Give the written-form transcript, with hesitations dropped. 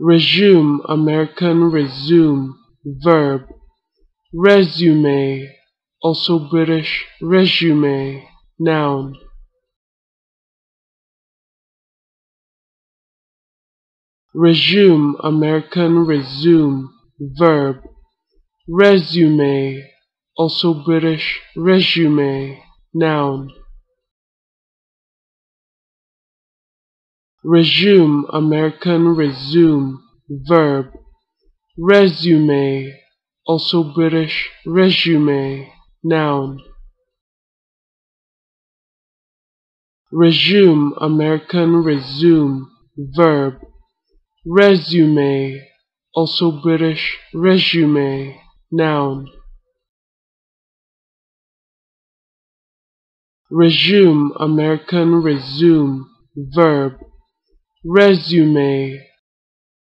Resume, American resume, verb. Resume, also British resume, noun. Resume, American resume, verb. Resume, also British resume, noun. Resume, American resume, verb. Resume, also British resume, noun. Resume, American resume, verb. Resume, also British resume, noun. Resume, American resume, verb. Resume,